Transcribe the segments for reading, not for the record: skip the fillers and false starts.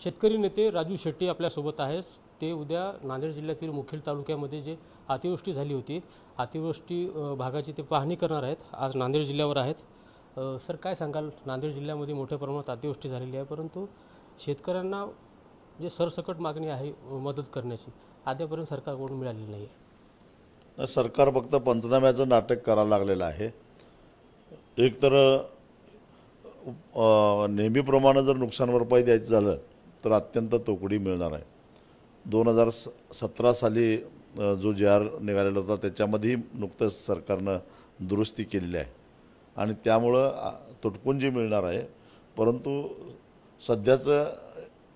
शेतकरी नेते राजू शेट्टी आपल्यासोबत आहेत। ते उद्या नांदेड जिल्ह्यातील मुखेड तालुक्यामध्ये जे अतिवृष्टी झाली होती, अतिवृष्टी भागाची ते पाहणी करणार आहेत। आज नांदेड जिल्ह्यावर आहेत। सर, काय सांगाल? नांदेड जिल्ह्यामध्ये मोठ्या प्रमाणात अतिवृष्टी झालेली आहे, परंतु शेतकऱ्यांना जे सरसकट मागणी आहे मदत करण्याची, आतापर्यंत सरकारकडून मिळालेली नाही आहे। सरकार फक्त पंचनाम्याचं नाटक करायला लागलेलं आहे। एक तर नेहमीप्रमाणे जर नुकसान भरपाई द्यायचं झालं तर अत्यंत तोकडी मिळणार आहे। 2017 साली जो JR निघालेला होता त्याच्यामध्येही नुकतंच सरकारनं दुरुस्ती केलेली आहे आणि त्यामुळं तुटपुंजी मिळणार आहे। परंतु सध्याचं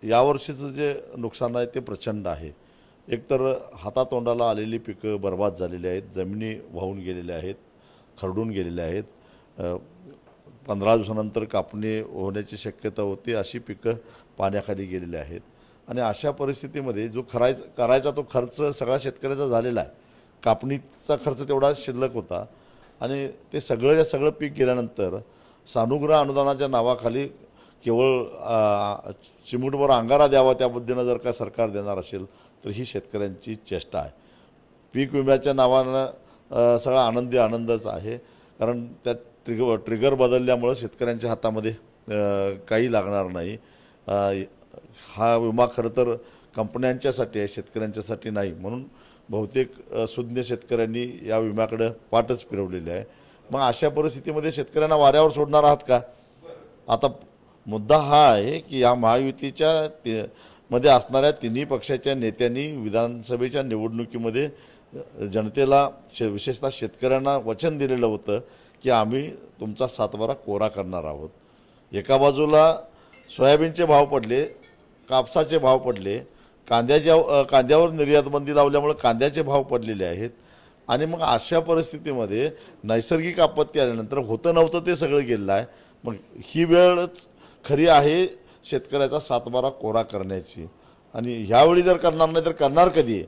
यावर्षीचं जे नुकसान आहे ते प्रचंड आहे। एकतर हातातोंडाला आलेली पिकं बर्बाद झालेली आहेत, जमिनी वाहून गेलेल्या आहेत, खरडून गेलेल्या आहेत। 15 दिवसानंतर कापणी होण्याची शक्यता होती अशी पिकं पाण्याखाली गेलेली आहेत आणि अशा परिस्थितीमध्ये जो करायचा तो खर्च सगळा शेतकऱ्याचा झालेला आहे। कापणीचा खर्च तेवढा शिल्लक होता आणि ते सगळं पीक गेल्यानंतर सानुग्रह अनुदानाच्या नावाखाली केवळ चिमूटभर अंगारा द्यावा त्या पद्धतीनं जर का सरकार देणार असेल तर ही शेतकऱ्यांची चेष्टा आहे। पीक विम्याच्या नावानं सगळा आनंदच आहे, कारण त्यात ट्रिगर बदलल्यामुळे शेतकऱ्यांच्या हातामध्ये काही लागणार नाही। हा विमा खरं तर कंपन्यांच्यासाठी आहे, शेतकऱ्यांच्यासाठी नाही, म्हणून बहुतेक सुज्ञ शेतकऱ्यांनी या विम्याकडे पाठच फिरवलेली आहे। मग अशा परिस्थितीमध्ये शेतकऱ्यांना वाऱ्यावर सोडणार आहात का? आता मुद्दा हा आहे की या महायुतीच्या मध्ये असणाऱ्या तिन्ही पक्षाच्या नेत्यांनी विधानसभेच्या निवडणुकीमध्ये जनतेला विशेषतः शेतकऱ्यांना वचन दिलेलं होतं की आम्ही तुमचा सातबारा कोरा करणार आहोत। एका बाजूला सोयाबीनचे भाव पडले, कापसाचे भाव पडले, कांद्यावर निर्यातबंदी लावल्यामुळे कांद्याचे भाव पडलेले आहेत आणि मग अशा परिस्थितीमध्ये नैसर्गिक आपत्ती आल्यानंतर होतं नव्हतं ते सगळं गेलेलं आहे। मग ही वेळच खरी आहे शेतकऱ्याचा सातबारा कोरा करण्याची आणि ह्यावेळी जर करणार नाही तर करणार कधी?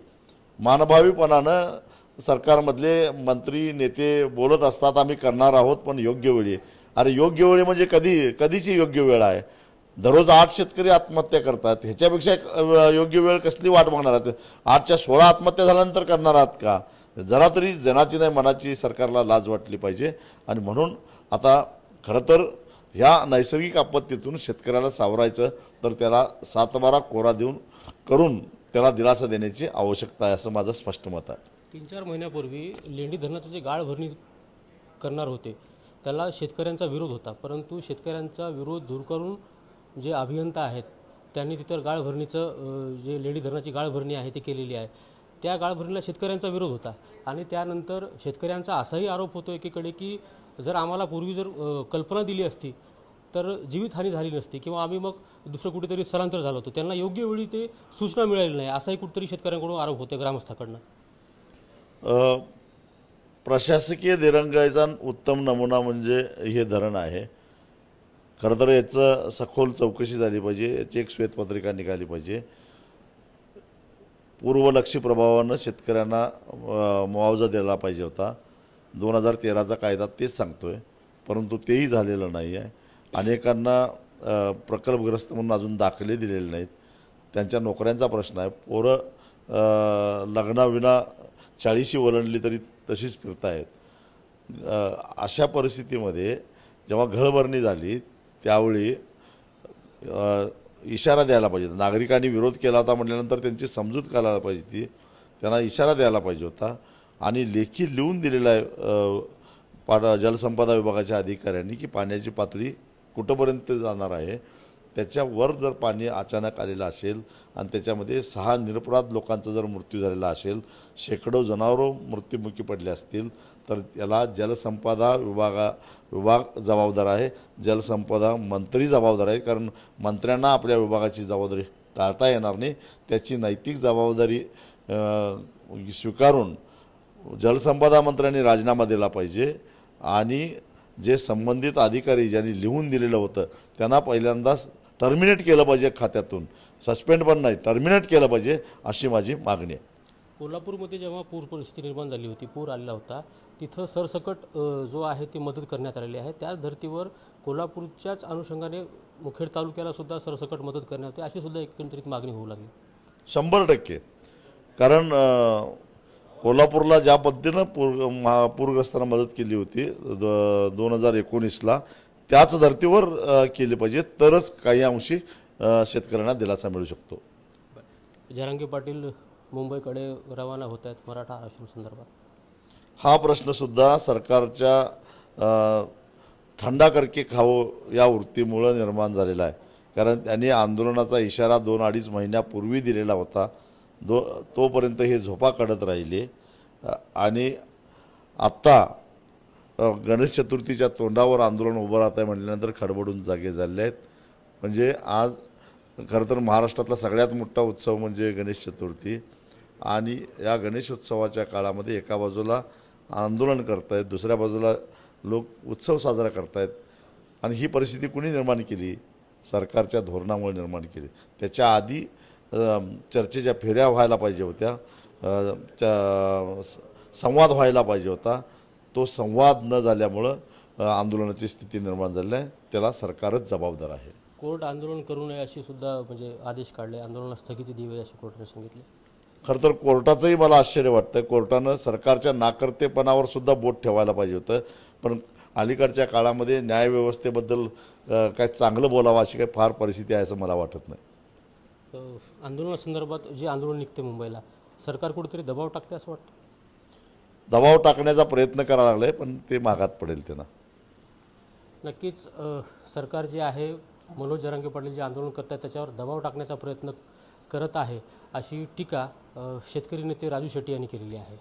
मानभावीपणानं सरकारमधले मंत्री नेते बोलत असतात आम्ही करणार आहोत पण योग्य वेळी। अरे योग्य वेळी म्हणजे कधीची योग्य वेळ आहे? दररोज 8 शेतकरी आत्महत्या करतात, ह्याच्यापेक्षा योग्य वेळ कसली वाट बघणार आहात? 8च्या 16 आत्महत्या झाल्यानंतर करणार आहात का? जरा तरी जनाची नाही मनाची सरकारला लाज वाटली पाहिजे आणि म्हणून आता खरं तर ह्या नैसर्गिक आपत्तीतून शेतकऱ्याला सावरायचं तर त्याला सातबारा कोरा करून त्याला दिलासा देण्याची आवश्यकता आहे असं माझं स्पष्ट मत आहे। 3-4 महिन्यापूर्वी लेंडी धरणाचं जे गाळ भरणी करणार होते त्याला शेतकऱ्यांचा विरोध होता, परंतु शेतकऱ्यांचा विरोध दूर करून जे अभियंता आहेत त्यांनी तिथं गाळ भरणीचं जे लेंडी धरणाची गाळ भरणी आहे ती केलेली आहे। त्या गाळ भरणीला शेतकऱ्यांचा विरोध होता आणि त्यानंतर शेतकऱ्यांचा असाही आरोप होतो एकीकडे की जर आम्हाला पूर्वी जर कल्पना दिली असती तर जीवितहानी झाली नसती किंवा आम्ही मग दुसरं कुठेतरी स्थलांतर झालो होतो, त्यांना योग्य वेळी ते सूचना मिळाली नाही असाही कुठेतरी शेतकऱ्यांकडून आरोप होते ग्रामस्थाकडनं। प्रशासकीय दिरंगाईचा उत्तम नमुना म्हणजे हे धरण आहे। खरं तर याचं सखोल चौकशी झाली पाहिजे, याची एक श्वेतपत्रिका निघाली पाहिजे। पूर्वलक्षी प्रभावानं शेतकऱ्यांना मुआवजा दिला पाहिजे होता। 2013चा कायदा तेच सांगतोय, परंतु तेही झालेलं नाही आहे। अनेकांना प्रकल्पग्रस्त म्हणून अजून दाखले दिलेले नाहीत, त्यांच्या नोकऱ्यांचा प्रश्न आहे। पोरं लग्नाविना 40शी ओलांडली तरी तशीच फिरतायत। अशा परिस्थितीमध्ये जेव्हा घळभरणी झाली त्यावेळी इशारा द्यायला पाहिजे। नागरिकांनी विरोध केला होता म्हटल्यानंतर त्यांची समजूत करायला पाहिजे ती, त्यांना इशारा द्यायला पाहिजे होता आणि लेखी लिहून दिलेला आहे जलसंपदा विभागाच्या अधिकाऱ्यांनी की पाण्याची पातळी कुठंपर्यंत जाणार आहे। त्याच्यावर जर पाणी अचानक आलेलं असेल आणि त्याच्यामध्ये 6 निरपराध लोकांचा जर मृत्यू झालेला असेल, शेकडो जनावरं मृत्युमुखी पडले असतील तर त्याला जलसंपदा विभाग जबाबदार आहे, जलसंपदा मंत्री जबाबदार आहे, कारण मंत्र्यांना आपल्या विभागाची जबाबदारी टाळता येणार नाही। त्याची नैतिक जबाबदारी स्वीकारून जलसंपदा मंत्र्यांनी राजीनामा दिला पाहिजे आणि जे संबंधित अधिकारी ज्यांनी लिहून दिलेलं होतं त्यांना पहिल्यांदा टर्मिनेट केलं पाहिजे, खात्यातून सस्पेंड पण नाही, टर्मिनेट केलं पाहिजे अशी माझी मागणी आहे। कोल्हापूरमध्ये जेव्हा पूर परिस्थिती निर्माण झाली होती, पूर आलेला होता, तिथं सरसकट जो आहे ती मदत करण्यात आलेली आहे. त्याच धर्तीवर कोल्हापूरच्याच अनुषंगाने मुखेड तालुक्याला सुद्धा सरसकट मदत करण्यात येते, अशी सुद्धा एकंदरीत मागणी होऊ लागली. 100%. कारण कोल्हापूरला ज्या पद्धतीनं पूरग्रस्तांना मदत केली होती 2019ला, त्याच धर्तीवर केली पाहिजे, तरच काही अंशी शेतकऱ्यांना दिलासा मिळू शकतो. जरांगे पाटील मुंबईकडे रवाना होत आहेत मराठा आरक्षण संदर्भात. हा प्रश्नसुद्धा सरकारच्या थंडा करके खाओ या वृत्तीमुळं निर्माण झालेला आहे. कारण त्यांनी आंदोलनाचा इशारा 2-2.5 महिन्यापूर्वी दिलेला होता. तोपर्यंत हे झोपा काढत राहिले आणि आत्ता गणेश चतुर्थीच्या तोंडावर आंदोलन उभं राहत आहे म्हटल्यानंतर खडबडून जागे झाले आहेत. म्हणजे आज खरं तर महाराष्ट्रातला सगळ्यात मोठा उत्सव म्हणजे गणेश चतुर्थी, आणि या गणेशोत्सवाच्या काळामध्ये एका बाजूला आंदोलन करत आहेत, दुसऱ्या बाजूला लोक उत्सव साजरा करत आहेत. आणि ही परिस्थिती कुणी निर्माण केली? सरकारच्या धोरणामुळे निर्माण केली. त्याच्या आधी चर्चेच्या फेऱ्या व्हायला पाहिजे होत्या, संवाद व्हायला पाहिजे होता. तो संवाद न झाल्यामुळं आंदोलनाची स्थिती निर्माण झाली आहे. त्याला सरकारच जबाबदार आहे. कोर्ट आंदोलन करू नये अशी सुद्धा म्हणजे आदेश काढले, आंदोलनाला स्थगिती द्यावी अशी कोर्टाने सांगितले. खरं तर कोर्टाचंही मला आश्चर्य वाटतं. कोर्टानं सरकारच्या नाकर्तेपणावर सुद्धा बोट ठेवायला पाहिजे होतं. पण अलीकडच्या काळामध्ये न्यायव्यवस्थेबद्दल काय चांगलं बोलावं अशी काही फार परिस्थिती आहे असं मला वाटत नाही. आंदोलनासंदर्भात जे आंदोलन निघते मुंबईला, सरकार कुठेतरी दबाव टाकते असं वाटतं. दबाव टाकण्याचा प्रयत्न करायला लागले, पण ते मागात पडेल त्यांना. नक्कीच सरकार जे आहे, मनोज जरांगे पाटील जे आंदोलन करत आहेत त्याच्यावर दबाव टाकण्याचा प्रयत्न करत आहे, अशी टीका शेतकरी नेते राजू शेट्टी यांनी केलेली आहे.